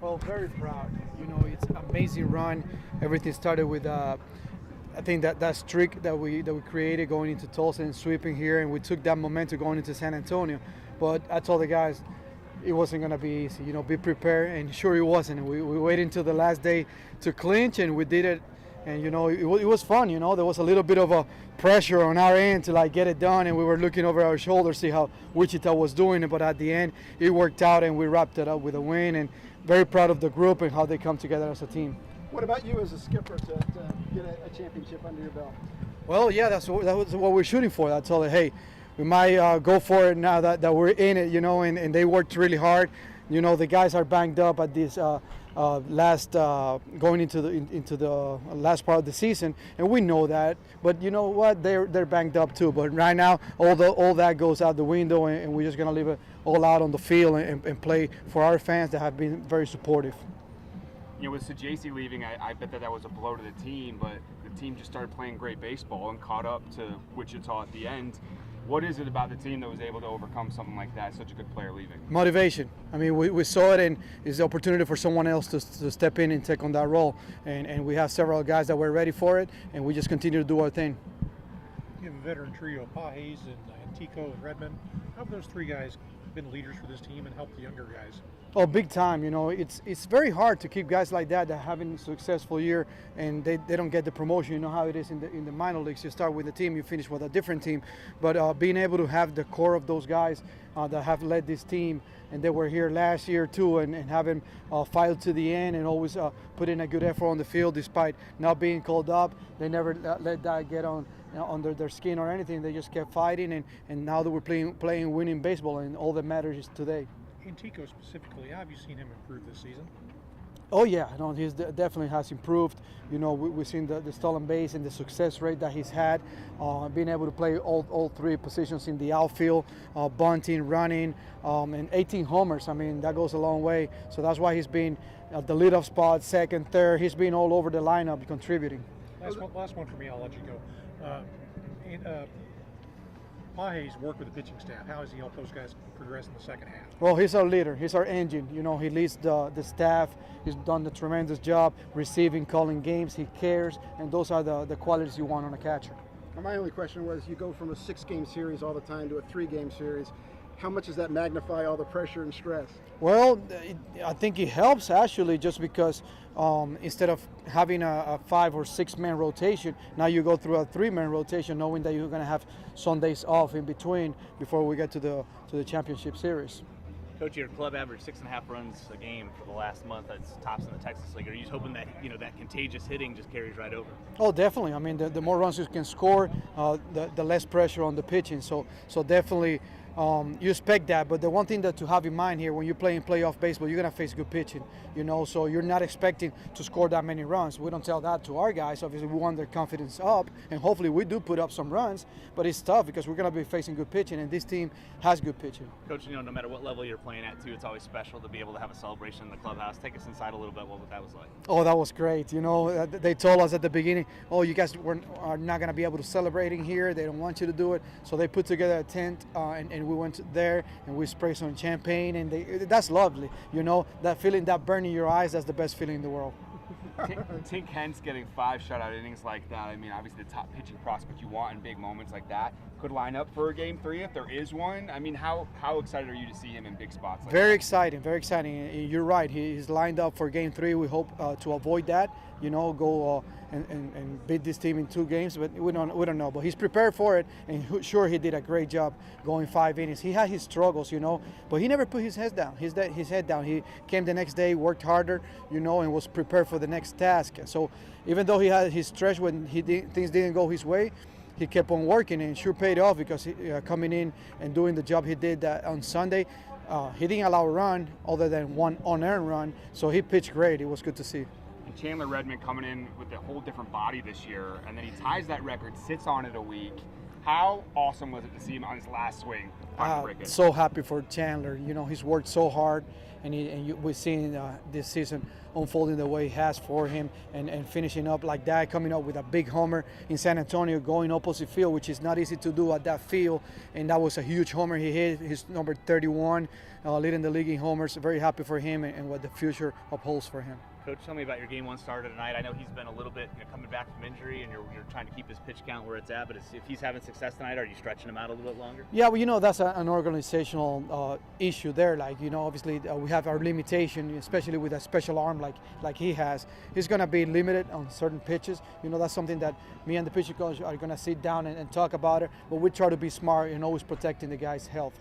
Well, very proud. It's an amazing run. Everything started with, I think that streak that we created going into Tulsa and sweeping here, and we took that momentum going into San Antonio. But I told the guys it wasn't gonna be easy. Be prepared, and sure it wasn't. We waited until the last day to clinch, and we did it. And it was fun. There was a little bit of a pressure on our end to get it done, and we were looking over our shoulders, see how Wichita was doing it. But at the end, it worked out, and we wrapped it up with a win. And very proud of the group and how they come together as a team. What about you as a skipper to get a championship under your belt? Well, yeah, that was what we're shooting for. I told them, hey, we might go for it now that we're in it, and they worked really hard. The guys are banged up at this going into the last part of the season, and we know that. But you know what? They're banged up too. But right now, all that goes out the window, and we're just gonna leave it all out on the field and play for our fans that have been very supportive. With Sajaci leaving, I bet that was a blow to the team, but the team just started playing great baseball and caught up to Wichita at the end. What is it about the team that was able to overcome something like that, such a good player leaving? Motivation. I mean, we saw it, and it's the opportunity for someone else to step in and take on that role. And we have several guys that were ready for it, and we just continue to do our thing. You have a veteran trio, Pages and Tico and Redmond. How have those three guys been leaders for this team and helped the younger guys? Oh, big time. It's very hard to keep guys like that having a successful year and they don't get the promotion. You know how it is in the minor leagues. You start with a team, you finish with a different team. But being able to have the core of those guys that have led this team, and they were here last year too, and have them fight to the end and always put in a good effort on the field despite not being called up. They never let that get under their skin or anything. They just kept fighting, and now that we're playing winning baseball, and all that matters is today. In Tico specifically, how have you seen him improve this season? Oh yeah, no, he definitely has improved. We've seen the stolen base and the success rate that he's had, being able to play all three positions in the outfield, bunting, running, and 18 homers. I mean, that goes a long way. So that's why he's been at the leadoff spot, second, third. He's been all over the lineup contributing. Last one for me, I'll let you go. Pages worked with the pitching staff. How has he helped those guys progress in the second half? Well, he's our leader. He's our engine. He leads the staff. He's done a tremendous job receiving, calling games. He cares, and those are the qualities you want on a catcher. My only question was, you go from a 6-game series all the time to a 3-game series. How much does that magnify all the pressure and stress? Well, I think it helps actually, just because instead of having a 5 or 6 man rotation, now you go through a 3-man rotation, knowing that you're going to have Sundays off in between before we get to the championship series. Coach, your club averaged 6.5 runs a game for the last month. That's tops in the Texas League. Are you just hoping that that contagious hitting just carries right over? Oh, definitely. I mean, the more runs you can score, the less pressure on the pitching. So definitely. You expect that, but the one thing that to have in mind here when you're playing playoff baseball, you're gonna face good pitching, so you're not expecting to score that many runs. We don't tell that to our guys. Obviously, we want their confidence up, and hopefully we do put up some runs, but it's tough because we're gonna be facing good pitching, and this team has good pitching. Coach, no matter what level you're playing at too, it's always special to be able to have a celebration in the clubhouse. Take us inside a little bit, what that was like. Oh, that was great. They told us at the beginning, oh, you guys are not gonna be able to celebrate in here. They don't want you to do it, so they put together a tent, and we went there and we sprayed some champagne, and that's lovely. That feeling, that burn in your eyes, that's the best feeling in the world. Tink Hence getting 5 shutout innings like that, I mean, obviously the top pitching prospect you want in big moments like that, could line up for a Game 3 if there is one. I mean, how excited are you to see him in big spots like Very that? exciting, very exciting. You're right, he's lined up for Game 3. We hope to avoid that, go and beat this team in 2 games, but we don't know. But he's prepared for it, and sure, he did a great job going 5 innings. He had his struggles, but he never put his head down. His head down. He came the next day, worked harder, and was prepared for the next task. So even though he had his stretch when things didn't go his way, he kept on working, and sure paid off because coming in and doing the job he did on Sunday, he didn't allow a run other than one unearned run. So he pitched great. It was good to see. And Chandler Redmond coming in with a whole different body this year, and then he ties that record, sits on it a week. How awesome was it to see him on his last swing? So happy for Chandler. He's worked so hard. we're seeing this season unfolding the way it has for him, and finishing up like that, coming up with a big homer in San Antonio, going opposite field, which is not easy to do at that field, and that was a huge homer he hit, his number 31, leading the league in homers. Very happy for him and what the future upholds for him. Coach, tell me about your game one starter tonight. I know he's been a little bit coming back from injury, and you're trying to keep his pitch count where it's at. But if he's having success tonight, are you stretching him out a little bit longer? Yeah, well, that's an organizational issue there. Like, obviously we have our limitation, especially with a special arm like he has. He's going to be limited on certain pitches. That's something that me and the pitcher coach are going to sit down and talk about it. But we try to be smart and always protecting the guy's health.